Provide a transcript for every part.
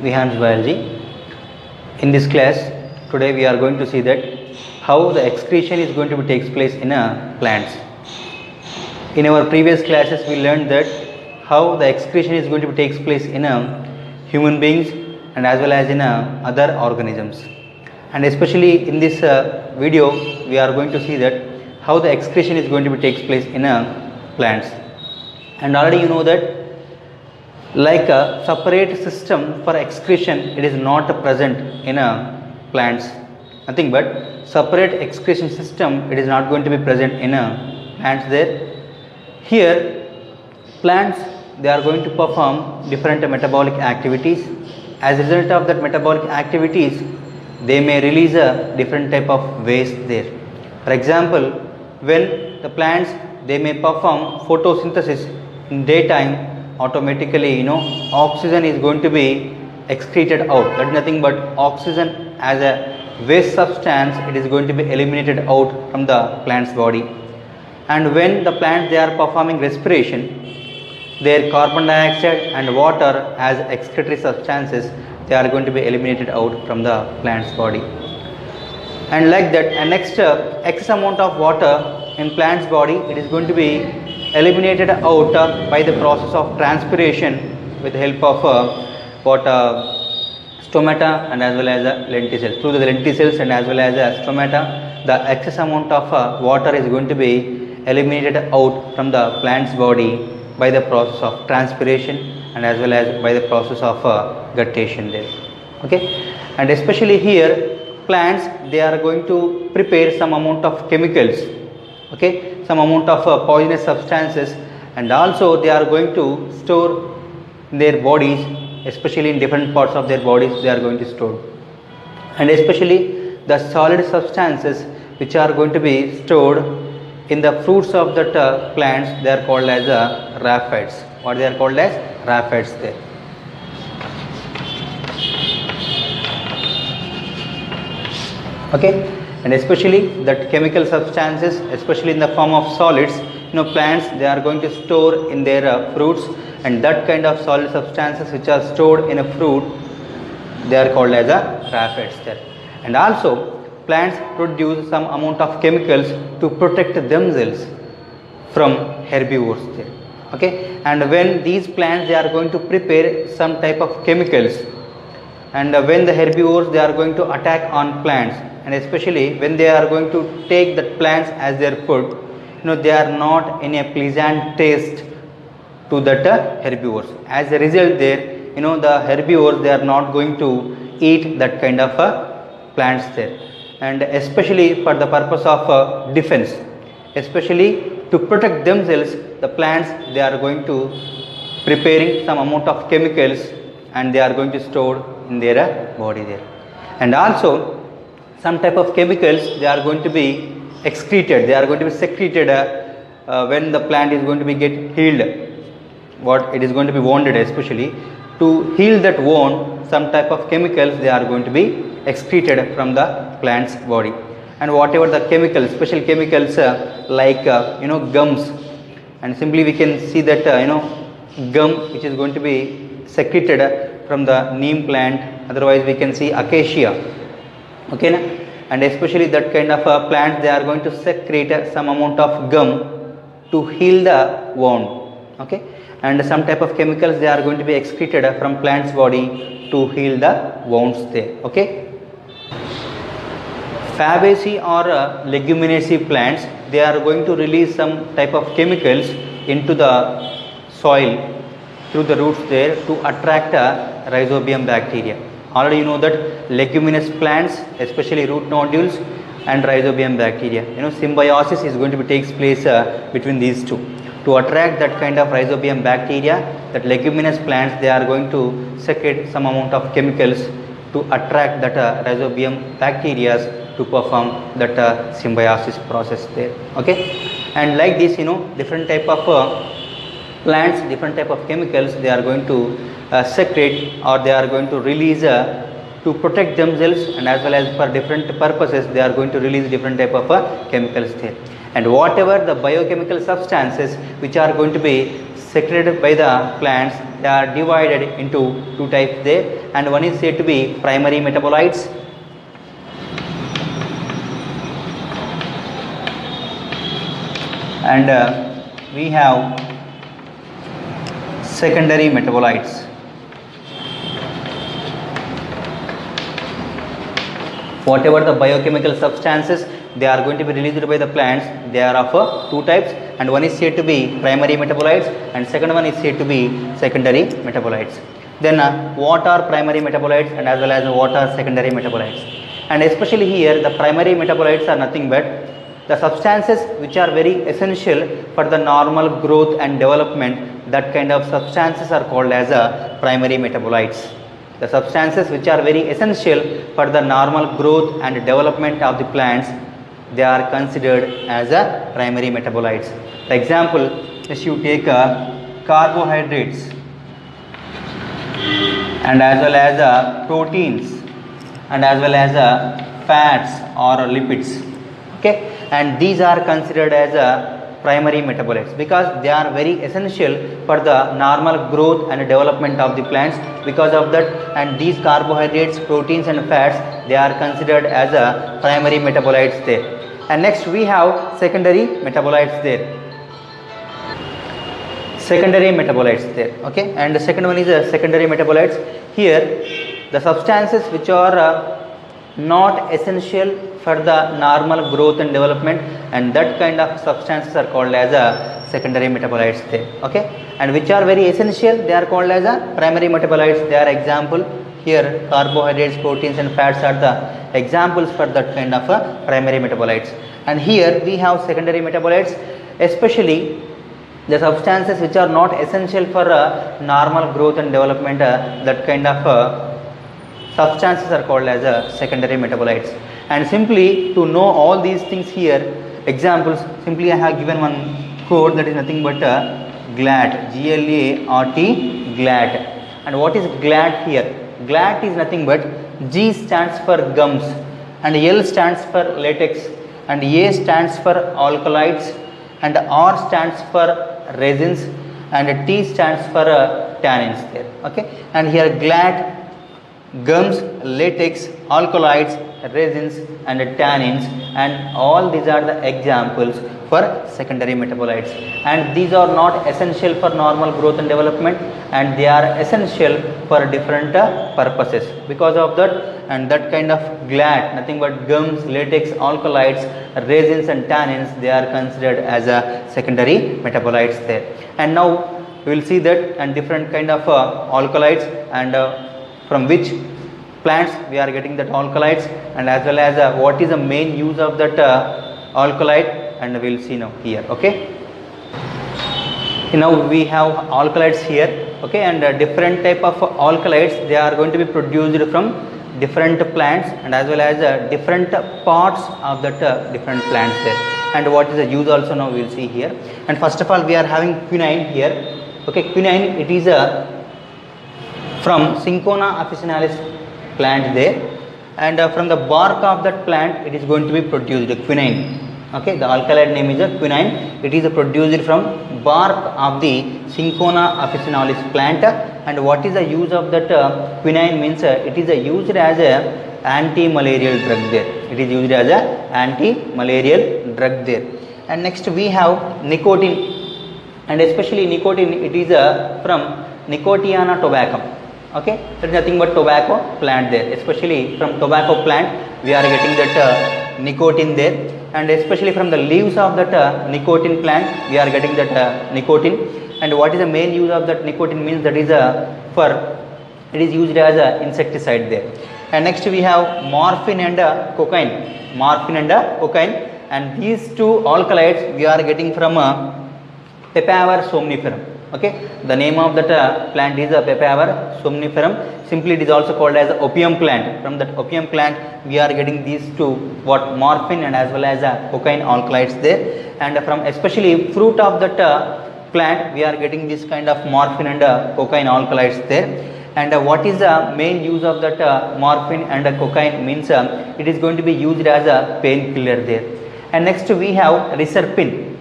Vihan's Biology. In this class, today we are going to see that how the excretion is going to be takes place in plants. In our previous classes, we learned that how the excretion is going to be takes place in human beings and as well as in other organisms. And especially in this video, we are going to see that how the excretion is going to be takes place in plants. And already you know that like a separate system for excretion, it is not present in plants. Nothing but separate excretion system, it is not going to be present in plants there. Here, plants, they are going to perform different metabolic activities. As a result of that metabolic activities, they may release a different type of waste there. For example, when the plants, they may perform photosynthesis in daytime, automatically oxygen is going to be excreted out. That is nothing but oxygen as a waste substance, it is going to be eliminated out from the plant's body. And when the plants, they are performing respiration, their carbon dioxide and water as excretory substances, they are going to be eliminated out from the plant's body. And like that, and next X amount of water in plant's body, it is going to be eliminated out by the process of transpiration with the help of stomata and as well as lenticels. Through the lenticels and as well as stomata, the excess amount of water is going to be eliminated out from the plant's body by the process of transpiration and as well as by the process of guttation there. Okay, and especially here, plants, they are going to prepare some amount of chemicals. Okay, some amount of poisonous substances, and also they are going to store in their bodies, especially in different parts of their bodies, they are going to store. And especially the solid substances which are going to be stored in the fruits of that plants, they are called as raphides. What they are called as raphides there. Okay, and especially that chemical substances, especially in the form of solids, plants, they are going to store in their fruits, and that kind of solid substances which are stored in a fruit, they are called as raphides there. And also plants produce some amount of chemicals to protect themselves from herbivores there. Okay, and when these plants, they are going to prepare some type of chemicals, and when the herbivores, they are going to attack on plants, and especially when they are going to take the plants as their food, they are not in a pleasant taste to that herbivores. As a result there, the herbivores, they are not going to eat that kind of plants there. And especially for the purpose of defense, especially to protect themselves, the plants, they are going to preparing some amount of chemicals and they are going to store in their body there. And also some type of chemicals, they are going to be excreted, they are going to be secreted when the plant is going to be get healed, what it is going to be wounded, especially to heal that wound, some type of chemicals, they are going to be excreted from the plant's body. And whatever the chemicals, special chemicals like gums, and simply we can see that gum which is going to be secreted from the neem plant, otherwise we can see acacia. Okay, and especially that kind of plants, they are going to secrete some amount of gum to heal the wound. Okay, and some type of chemicals, they are going to be excreted from plant's body to heal the wounds there. Okay, Fabaceae or leguminaceae plants, they are going to release some type of chemicals into the soil through the roots there to attract rhizobium bacteria. Already you know that leguminous plants, especially root nodules and rhizobium bacteria, symbiosis is going to be takes place between these two. To attract that kind of rhizobium bacteria, that leguminous plants, they are going to secrete some amount of chemicals to attract that rhizobium bacteria to perform that symbiosis process there. Okay, and like this, different type of plants, different type of chemicals, they are going to secrete or they are going to release to protect themselves, and as well as for different purposes, they are going to release different type of chemicals there. And whatever the biochemical substances which are going to be secreted by the plants, they are divided into two types there, and one is said to be primary metabolites and we have secondary metabolites. Whatever the biochemical substances they are going to be released by the plants, they are of two types, and one is said to be primary metabolites and second one is said to be secondary metabolites. Then what are primary metabolites and as well as what are secondary metabolites? And especially here the primary metabolites are nothing but the substances which are very essential for the normal growth and development. That kind of substances are called as primary metabolites. The substances which are very essential for the normal growth and development of the plants, they are considered as primary metabolites. For example, if you take carbohydrates and as well as proteins and as well as fats or lipids, okay, and these are considered as primary metabolites because they are very essential for the normal growth and development of the plants. Because of that, and these carbohydrates, proteins and fats, they are considered as primary metabolites there. And next we have secondary metabolites there. Secondary metabolites there, okay, and the second one is secondary metabolites. Here the substances which are not essential for the normal growth and development, and that kind of substances are called as secondary metabolites there, okay, and which are very essential, they are called as primary metabolites. They are example here, carbohydrates, proteins and fats are the examples for that kind of primary metabolites. And here we have secondary metabolites, especially the substances which are not essential for normal growth and development, that kind of substances are called as secondary metabolites. And simply to know all these things here, examples, simply I have given one code that is nothing but GLAT, G-L-A-R-T, GLAT. And what is GLAT here? GLAT is nothing but G stands for gums and L stands for latex and A stands for alkaloids and R stands for resins and T stands for tannins there, okay. And here GLAT, gums, latex, alkaloids, resins and tannins, and all these are the examples for secondary metabolites, and these are not essential for normal growth and development, and they are essential for different purposes. Because of that, and that kind of GLAT, nothing but gums, latex, alkaloids, resins and tannins, they are considered as secondary metabolites there. And now we will see that and different kind of alkaloids and from which plants we are getting that alkaloids, and as well as what is the main use of that alkaloid, and we will see now here, okay. Now we have alkaloids here, okay, and different type of alkaloids, they are going to be produced from different plants and as well as different parts of that different plants there. And what is the use also now we will see here. And first of all we are having quinine here, okay. Quinine, it is from Cinchona officinalis plant there, and from the bark of that plant it is going to be produced quinine, okay. The alkaloid name is quinine. It is produced from bark of the Cinchona officinalis plant. And what is the use of that quinine means it is used as a anti-malarial drug there. It is used as a anti-malarial drug there. And next we have nicotine, and especially nicotine, it is from Nicotiana tobacco, okay. There is nothing but tobacco plant there, especially from tobacco plant we are getting that nicotine there, and especially from the leaves of that nicotine plant we are getting that nicotine. And what is the main use of that nicotine means that is it is used as a insecticide there. And next we have morphine and cocaine, morphine and cocaine, and these two alkaloids we are getting from Papaver somniferum, okay. The name of that plant is Papaver somniferum. Simply it is also called as opium plant. From that opium plant we are getting these two, what, morphine and as well as cocaine alkaloids there. And from especially fruit of that plant we are getting this kind of morphine and cocaine alkaloids there. And what is the main use of that morphine and cocaine means it is going to be used as a painkiller there. And next we have reserpine,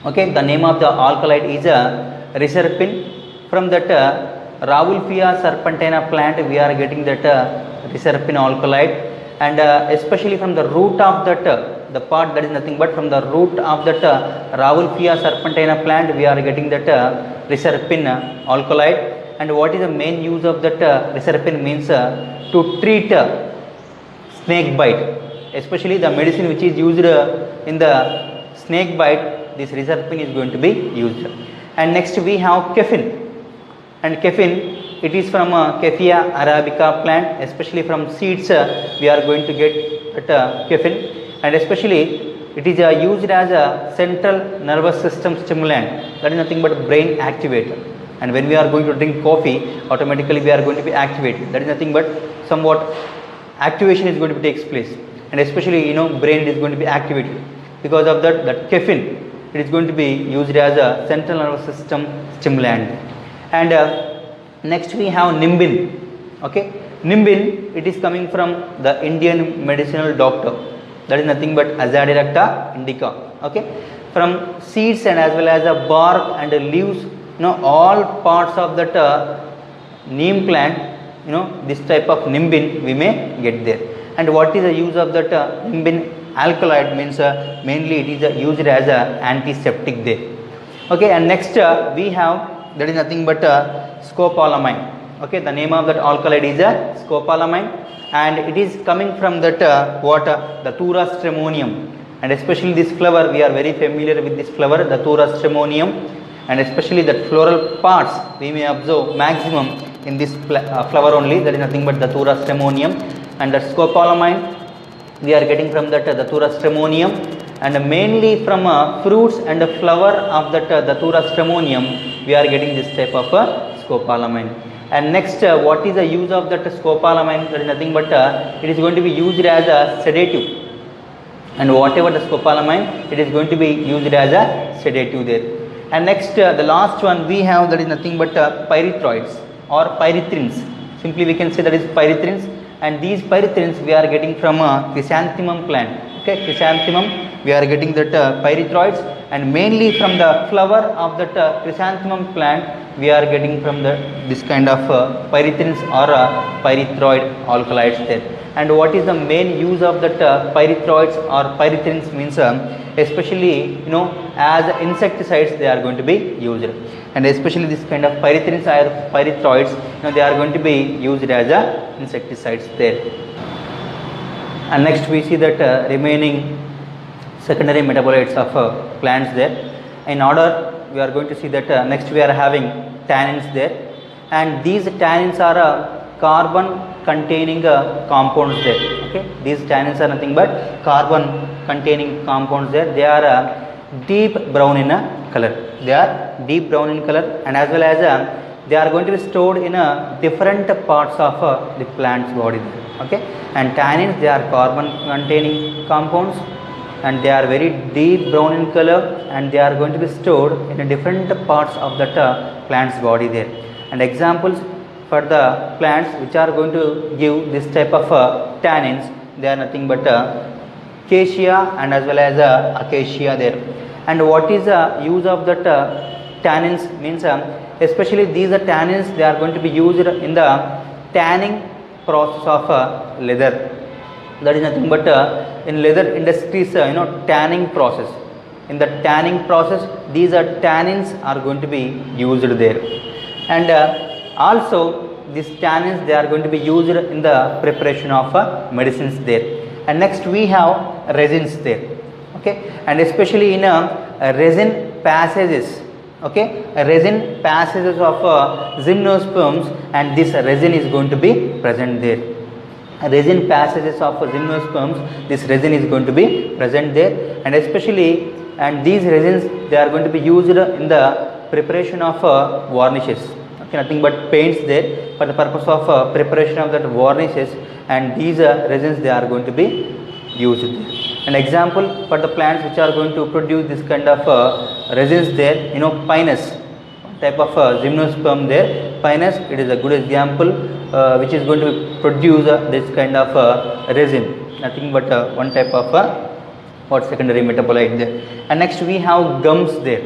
okay. The name of the alkaloid is reserpine. From that Rawulfia serpentina plant we are getting that reserpine alkaloid, and especially from the root of that the part that is nothing but from the root of that Rawulfia serpentina plant we are getting that reserpine alkaloid. And what is the main use of that reserpine means to treat snake bite, especially the medicine which is used in the snake bite, this reserpine is going to be used. And next we have caffeine, and caffeine, it is from Caffeia arabica plant, especially from seeds we are going to get that caffeine, and especially it is used as a central nervous system stimulant, that is nothing but brain activator. And when we are going to drink coffee, automatically we are going to be activated, that is nothing but somewhat activation is going to takes place, and especially brain is going to be activated. Because of that caffeine, it is going to be used as a central nervous system stimulant. And next we have nimbin. Okay, nimbin, it is coming from the Indian medicinal doctor, that is nothing but Azadirachta indica. Okay, from seeds and as well as the bark and the leaves, all parts of that neem plant, this type of nimbin we may get there. And what is the use of that nimbin alkaloid means mainly it is used as a antiseptic there. Okay, and next we have, that is nothing but scopolamine. Okay, the name of that alkaloid is scopolamine, and it is coming from that the Thura stramonium, and especially this flower, we are very familiar with this flower, the Thura stramonium, and especially that floral parts we may observe maximum in this flower only, that is nothing but the Thura stramonium. And that scopolamine we are getting from that the Thura stramonium, and mainly from fruits and the flower of that the Thura stramonium we are getting this type of scopolamine. And next what is the use of that scopolamine? That is nothing but it is going to be used as a sedative, and whatever the scopolamine, it is going to be used as a sedative there. And next the last one we have, that is nothing but pyrethroids or pyrethrins, simply we can say that is pyrethrins. And these pyrethrins we are getting from chrysanthemum plant. Okay, chrysanthemum we are getting that pyrethroids, and mainly from the flower of that chrysanthemum plant we are getting from this kind of pyrethrins or pyrethroid alkaloids there. And what is the main use of that pyrethroids or pyrethrins means especially as insecticides they are going to be used, and especially this kind of pyrethrins or pyrethroids they are going to be used as insecticides there. And next we see that remaining secondary metabolites of plants there. In order we are going to see that next we are having tannins there, and these tannins are carbon containing compounds there. Okay, these tannins are nothing but carbon containing compounds there. They are deep brown in color, they are deep brown in color, and as well as they are going to be stored in different parts of the plant's body there. Okay, and tannins, they are carbon containing compounds, and they are very deep brown in color, and they are going to be stored in different parts of that plant's body there. And examples for the plants which are going to give this type of tannins, they are nothing but cassia and as well as acacia there. And what is the use of that tannins means especially these tannins, they are going to be used in the tanning process of leather. That is nothing but in leather industries tanning process. In the tanning process, these tannins are going to be used there. And also these tannins, they are going to be used in the preparation of medicines there. And next we have resins there. Okay, and especially in resin passages. Okay, resin passages of gymnosperms, and this resin is going to be present there. Resin passages of gymnosperms, this resin is going to be present there, and especially and these resins, they are going to be used in the preparation of varnishes. Okay, nothing but paints there for the purpose of preparation of that varnishes, and these resins, they are going to be used there. An example for the plants which are going to produce this kind of resins there, pinus, type of gymnosperm there, pinus, it is a good example which is going to produce this kind of resin, nothing but one type of secondary metabolite there. And next we have gums there,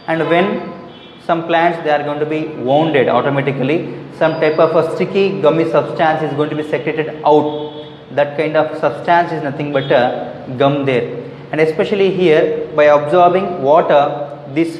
and when some plants they are going to be wounded automatically, some type of a sticky gummy substance is going to be secreted out. That kind of substance is nothing but a gum there, and especially here by absorbing water this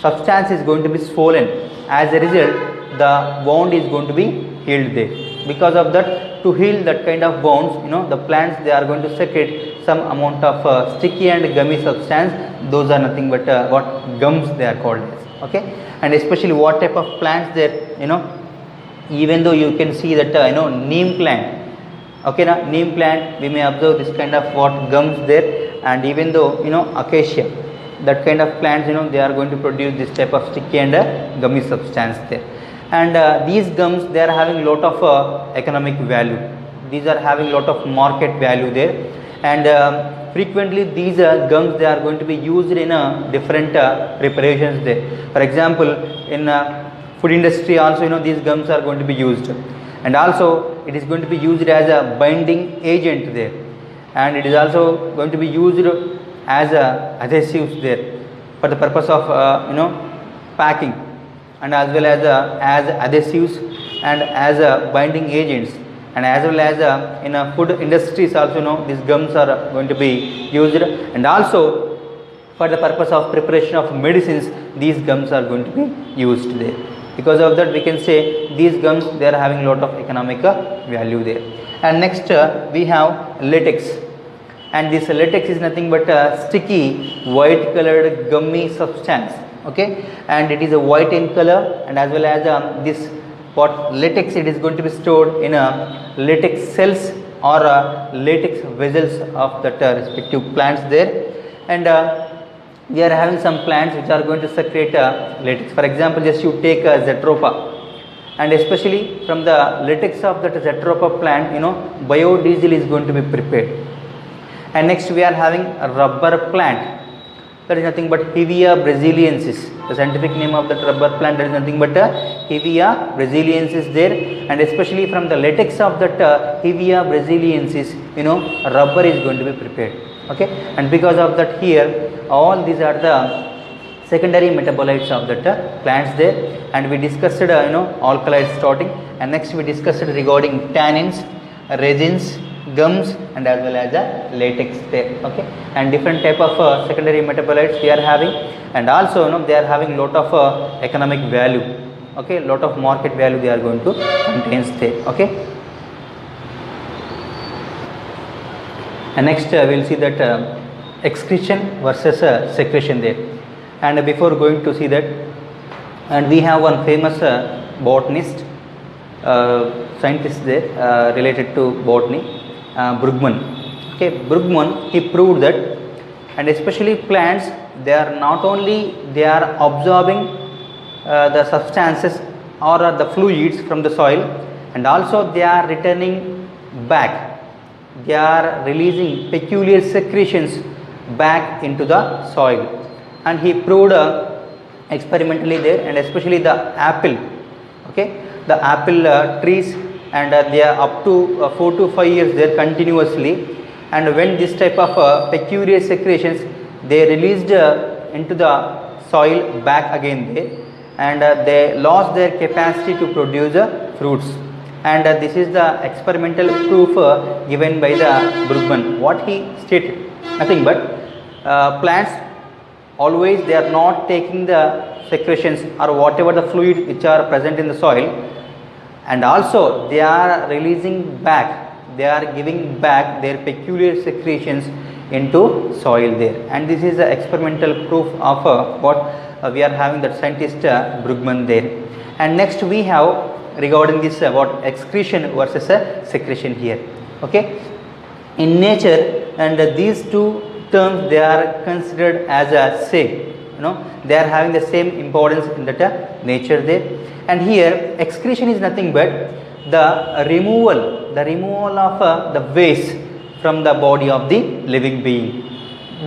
substance is going to be swollen. As a result the wound is going to be healed there. Because of that, to heal that kind of wounds, the plants they are going to secrete some amount of sticky and gummy substance. Those are nothing but what gums they are called as. Okay, and especially what type of plants there, even though you can see that neem plant. Okay, now neem plant we may observe this kind of what gums there, and even though acacia, that kind of plants they are going to produce this type of sticky and gummy substance there. And these gums they are having lot of economic value. These are having lot of market value there, and frequently these gums they are going to be used in different preparations there. For example, in food industry also these gums are going to be used, and also it is going to be used as a binding agent there, and it is also going to be used as adhesives there for the purpose of packing, and as well as adhesives and as binding agents, and as well as in food industries also these gums are going to be used, and also for the purpose of preparation of medicines these gums are going to be used there. Because of that we can say these gums they are having lot of economic value there. And next we have latex, and this latex is nothing but a sticky white colored gummy substance. Okay, and it is a white in color, and as well as this what latex it is going to be stored in latex cells or latex vessels of that respective plants there. And we are having some plants which are going to secrete latex. For example, just you take Zetropa, and especially from the latex of that Zetropa plant biodiesel is going to be prepared. And next we are having a rubber plant, that is nothing but Hevea brasiliensis. The scientific name of that rubber plant that is nothing but Hevea brasiliensis there, and especially from the latex of that Hevea brasiliensis rubber is going to be prepared. Okay, and because of that here all these are the secondary metabolites of that plants there, and we discussed alkaloids starting, and next we discussed regarding tannins, resins, gums, and as well as latex there. Okay, and different type of secondary metabolites we are having, and also they are having lot of economic value. Okay, lot of market value they are going to contain there. Okay, and next we will see that excretion versus secretion there. And before going to see that, and we have one famous botanist, scientist there related to botany, Brugman. Okay, Brugman he proved that, and especially plants they are not only they are absorbing the substances or the fluids from the soil, and also they are returning back. They are releasing peculiar secretions back into the soil, and he proved experimentally there, and especially the apple. Okay, the apple trees, and they are up to 4 to 5 years there continuously, and when this type of peculiar secretions they released into the soil back again there, and they lost their capacity to produce fruits. And this is the experimental proof given by the Brugman. What he stated, nothing but plants always they are not taking the secretions or whatever the fluid which are present in the soil, and also they are releasing back, they are giving back their peculiar secretions into soil there. And this is the experimental proof of what we are having, that scientist Brugman there. And next we have regarding this what excretion versus secretion here. Okay, in nature, and these two terms they are considered as a same, they are having the same importance in that nature there. And here excretion is nothing but the removal of the waste from the body of the living being.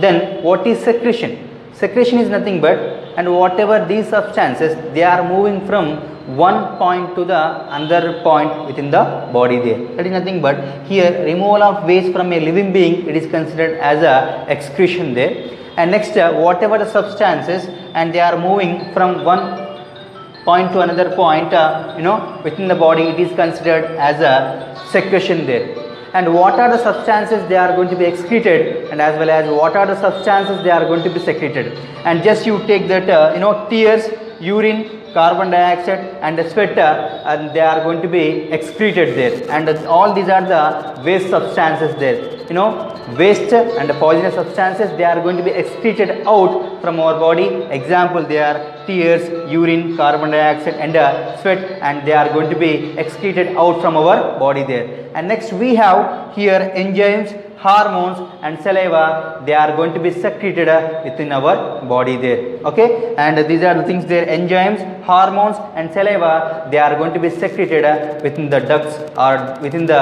Then what is secretion? Secretion is nothing but, and whatever these substances they are moving from one point to the another point within the body there. That is nothing but here removal of waste from a living being, it is considered as a excretion there. And next whatever the substances and they are moving from one point to another point, within the body, it is considered as a secretion there. And what are the substances they are going to be excreted, and as well as what are the substances they are going to be secreted. And just you take that tears, urine, carbon dioxide and sweat, and they are going to be excreted there, and all these are the waste substances there. Waste and poisonous substances, they are going to be excreted out from our body. Example, they are tears, urine, carbon dioxide and sweat, and they are going to be excreted out from our body there. And next we have here enzymes, hormones and saliva, they are going to be secreted within our body there. Okay, and these are the things there, enzymes, hormones and saliva, they are going to be secreted within the ducts or within the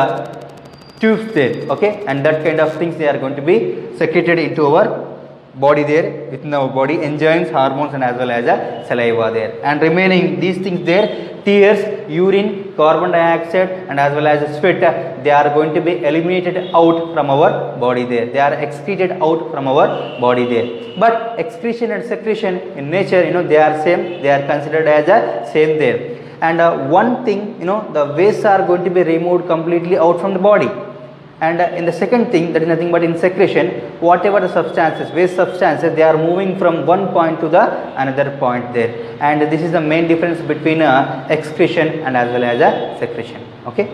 tubes there. Okay, and that kind of things they are going to be secreted into our body there, within our body, enzymes, hormones and as well as a saliva there. And remaining these things there, tears, urine, carbon dioxide and as well as sweat, they are going to be eliminated out from our body there. They are excreted out from our body there. But excretion and secretion in nature, they are same, they are considered as a same there. And one thing, the wastes are going to be removed completely out from the body. And in the second thing, that is nothing but in secretion, whatever the substances, waste substances, they are moving from one point to the another point there. And this is the main difference between excretion and as well as a secretion. Okay.